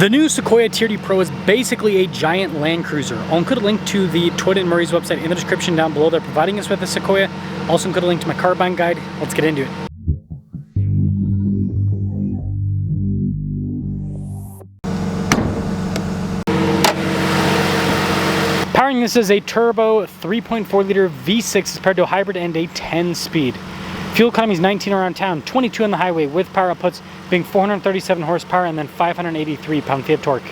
The new Sequoia TRD PRO is basically a giant Land Cruiser. I'll include a link to the Toyota and Murray's website in the description down below. They're providing us with a Sequoia. Also include a link to my car buying guide. Let's get into it. Powering this is a turbo 3.4 liter V6 as paired to a hybrid and a 10-speed. Fuel economy is 19 around town, 22 on the highway, with power outputs being 437 horsepower and then 583 pound-feet of torque.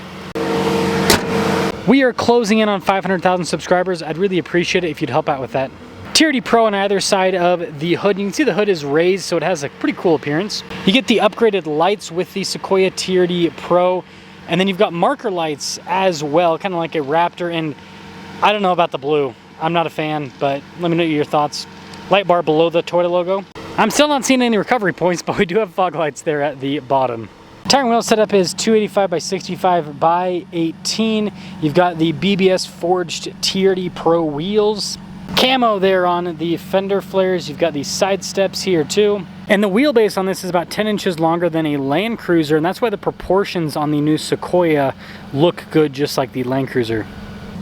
We are closing in on 500,000 subscribers. I'd really appreciate it if you'd help out with that. TRD PRO on either side of the hood. You can see the hood is raised, so it has a pretty cool appearance. You get the upgraded lights with the Sequoia TRD PRO, and then you've got marker lights as well, kind of like a Raptor, and I don't know about the blue. I'm not a fan, but let me know your thoughts. Light bar below the Toyota logo. I'm still not seeing any recovery points, but we do have fog lights there at the bottom. Tire and wheel setup is 285 by 65 by 18. You've got the BBS forged TRD PRO wheels. Camo there on the fender flares. You've got these side steps here too. And the wheelbase on this is about 10 inches longer than a Land Cruiser, and that's why the proportions on the new Sequoia look good just like the Land Cruiser.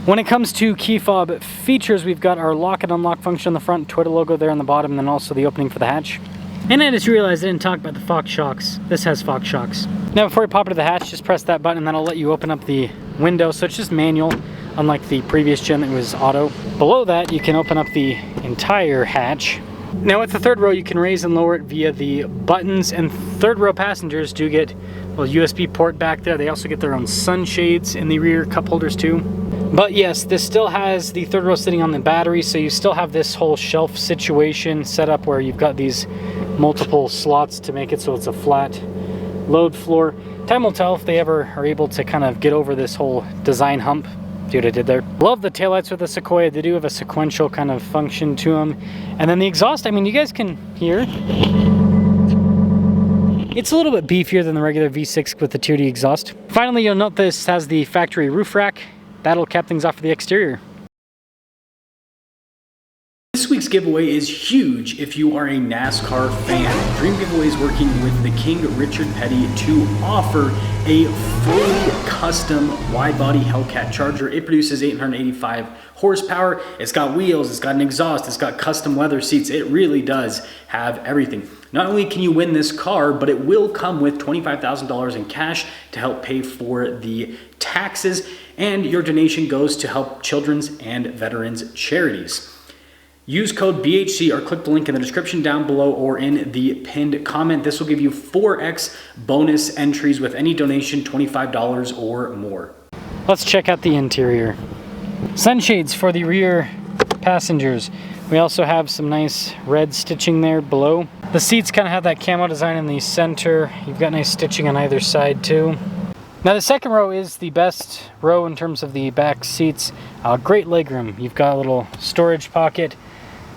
When it comes to key fob features, we've got our lock and unlock function on the front, Toyota logo there on the bottom, and then also the opening for the hatch. And I just realized I didn't talk about the Fox shocks. This has Fox shocks. Now before you pop into the hatch, just press that button and that'll let you open up the window. So it's just manual, unlike the previous gen that was auto. Below that, you can open up the entire hatch. Now with the third row, you can raise and lower it via the buttons, and third row passengers do get a USB port back there. They also get their own sunshades in the rear cup holders too. But yes, this still has the third row sitting on the battery, so you still have this whole shelf situation set up where you've got these multiple slots to make it so it's a flat load floor. Time will tell if they ever are able to kind of get over this whole design hump. See what I did there? Love the taillights with the Sequoia. They do have a sequential kind of function to them. And then the exhaust, I mean, you guys can hear. It's a little bit beefier than the regular V6 with the TRD exhaust. Finally, you'll note this has the factory roof rack. That'll cap things off for the exterior. This week's giveaway is huge if you are a NASCAR fan. Dream Giveaway is working with the King Richard Petty to offer a fully custom wide-body Hellcat Charger. It produces 885 horsepower. It's got wheels, it's got an exhaust, it's got custom leather seats. It really does have everything. Not only can you win this car, but it will come with $25,000 in cash to help pay for the taxes, and your donation goes to help children's and veterans charities. Use code BHC or click the link in the description down below or in the pinned comment. This will give you 4x bonus entries with any donation, $25 or more. Let's check out the interior. Sunshades for the rear passengers. We also have some nice red stitching there below. The seats kind of have that camo design in the center. You've got nice stitching on either side too. Now the second row is the best row in terms of the back seats. Great legroom. You've got a little storage pocket.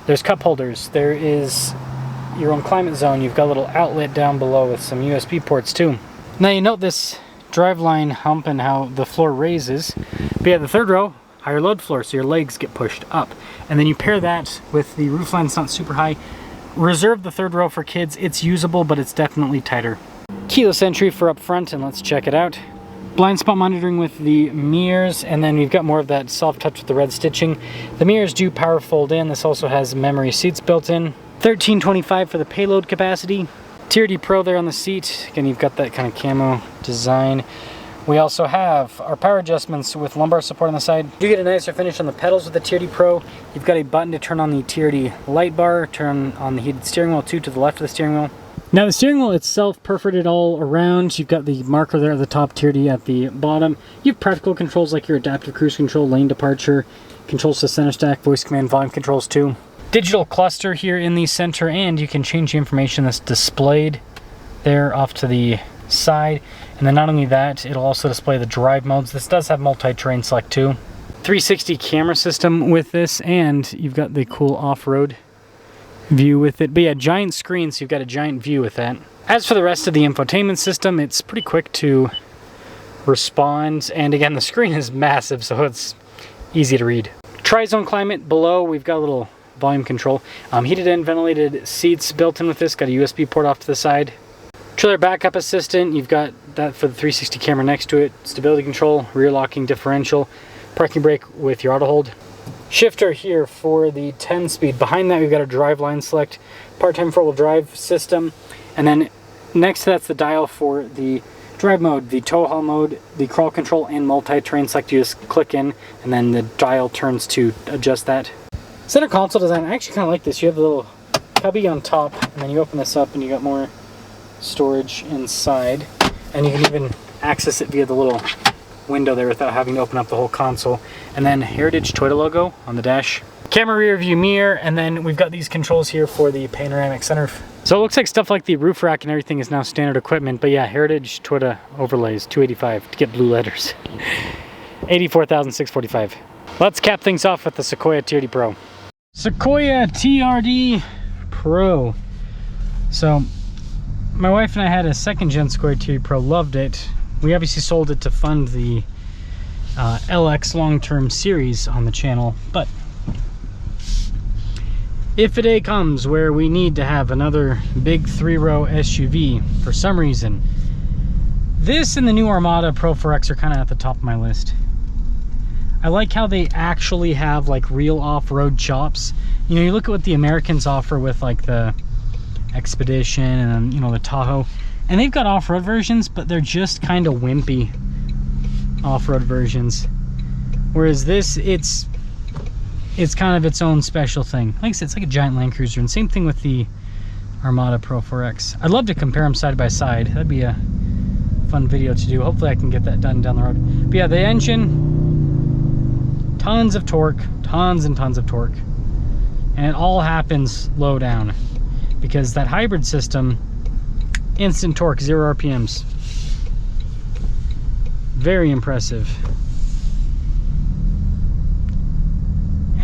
There's cup holders. There is your own climate zone. You've got a little outlet down below with some USB ports too. Now you note this driveline hump and how the floor raises. But yeah, the third row, higher load floor, so your legs get pushed up. And then you pair that with the roofline. It's not super high. Reserve the third row for kids. It's usable, but it's definitely tighter. Keyless entry for up front, and let's check it out. Blind spot monitoring with the mirrors, and then we've got more of that soft touch with the red stitching. The mirrors do power fold in. This also has memory seats built in. 1325 for the payload capacity. TRD PRO there on the seat. Again, you've got that kind of camo design. We also have our power adjustments with lumbar support on the side. You get a nicer finish on the pedals with the TRD PRO. You've got a button to turn on the TRD light bar, turn on the heated steering wheel too to the left of the steering wheel. Now the steering wheel itself perforated all around. You've got the marker there at the top, TRD at the bottom. You have practical controls like your adaptive cruise control, lane departure, controls to center stack, voice command, volume controls too. Digital cluster here in the center, and you can change the information that's displayed there off to the side. And then not only that, it'll also display the drive modes. This does have multi-terrain select too. 360 camera system with this, and you've got the cool off-road view with it. But yeah, giant screen, so you've got a giant view with that. As for the rest of the infotainment system, it's pretty quick to respond, and again, the screen is massive, so it's easy to read. Tri-zone climate below, we've got a little volume control. Heated and ventilated seats built in with this, got a USB port off to the side. Trailer backup assistant, you've got that for the 360 camera next to it, stability control, rear locking differential, parking brake with your auto hold. Shifter here for the 10-speed. Behind that we've got a drive line select, part-time four-wheel drive system, and then next to that's the dial for the drive mode, the tow haul mode, the crawl control, and multi-terrain select. You just click in and then the dial turns to adjust that. Center console design, I actually kind of like this. You have the little cubby on top, and then you open this up and you got more storage inside, and you can even access it via the little window there without having to open up the whole console. And then Heritage Toyota logo on the dash. Camera rear view mirror, and then we've got these controls here for the panoramic sunroof. So it looks like stuff like the roof rack and everything is now standard equipment, but yeah, Heritage Toyota overlays, $285 to get blue letters. $84,645. Let's cap things off with the Sequoia TRD Pro. Sequoia TRD Pro. So my wife and I had a second gen Sequoia TRD Pro, loved it. We obviously sold it to fund the LX long-term series on the channel, but if a day comes where we need to have another big 3-row SUV for some reason, this and the new Armada Pro 4X are kind of at the top of my list. I like how they actually have like real off-road chops. You know, you look at what the Americans offer with like the Expedition and, you know, the Tahoe, and they've got off-road versions, but they're just kind of wimpy off-road versions. Whereas this, it's kind of its own special thing. Like I said, it's like a giant Land Cruiser, and same thing with the Armada Pro 4X. I'd love to compare them side by side. That'd be a fun video to do. Hopefully I can get that done down the road. But yeah, the engine, tons of torque, tons and tons of torque. And it all happens low down, because that hybrid system, instant torque, 0 RPMs. Very impressive.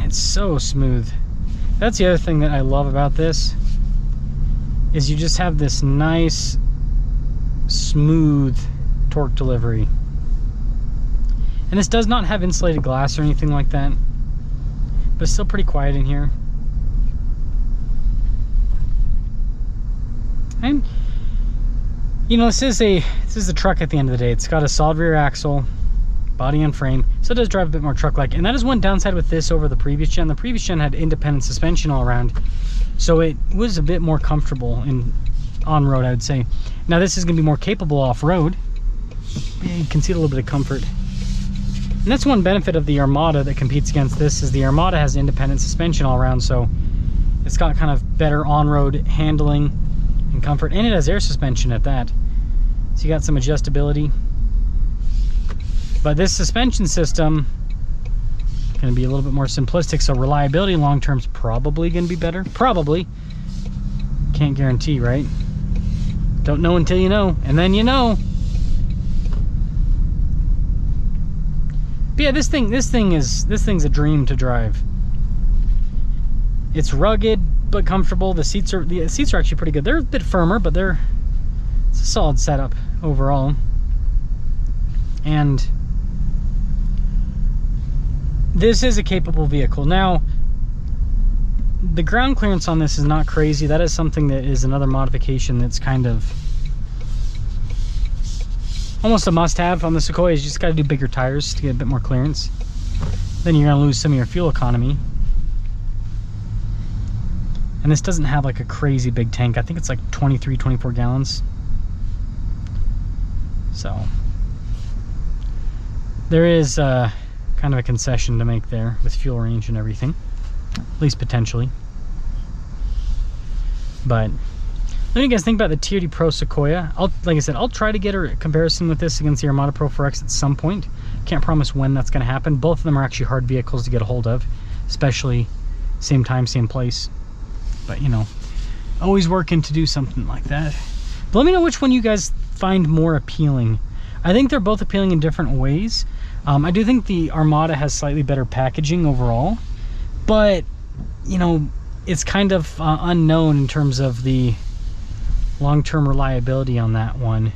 It's so smooth. That's the other thing that I love about this, is you just have this nice smooth torque delivery. And this does not have insulated glass or anything like that, but it's still pretty quiet in here. And you know, this is a truck at the end of the day. It's got a solid rear axle, body and frame, so it does drive a bit more truck-like. And that is one downside with this over the previous gen. The previous gen had independent suspension all around, so it was a bit more comfortable in on-road, I would say. Now this is going to be more capable off-road. You can see a little bit of comfort. And that's one benefit of the Armada that competes against this, is the Armada has independent suspension all around, so it's got kind of better on-road handling and comfort, and it has air suspension at that, so you got some adjustability. But this suspension system going to be a little bit more simplistic, so reliability long term is probably going to be better. Probably, can't guarantee, right? Don't know until you know, and then you know. But yeah, this thing's a dream to drive. It's rugged but comfortable. The seats are actually pretty good. They're a bit firmer, but it's a solid setup overall. And this is a capable vehicle. Now, the ground clearance on this is not crazy. That is something that is another modification that's kind of almost a must-have on the Sequoia. You just got to do bigger tires to get a bit more clearance. Then you're going to lose some of your fuel economy. And this doesn't have like a crazy big tank. I think it's like 23, 24 gallons. So there is kind of a concession to make there with fuel range and everything, at least potentially. But what do you guys think about the TRD Pro Sequoia? Like I said, I'll try to get a comparison with this against the Armada Pro 4X at some point. Can't promise when that's going to happen. Both of them are actually hard vehicles to get a hold of, especially same time, same place. But you know, always working to do something like that. But let me know which one you guys find more appealing. I think they're both appealing in different ways. I do think the Armada has slightly better packaging overall, but you know, it's kind of unknown in terms of the long-term reliability on that one.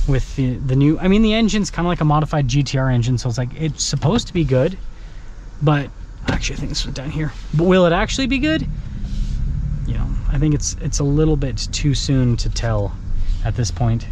With the new, I mean, the engine's kind of like a modified GTR engine, so it's like, it's supposed to be good, but actually I think this was down here. But will it actually be good? You know, I think it's a little bit too soon to tell at this point.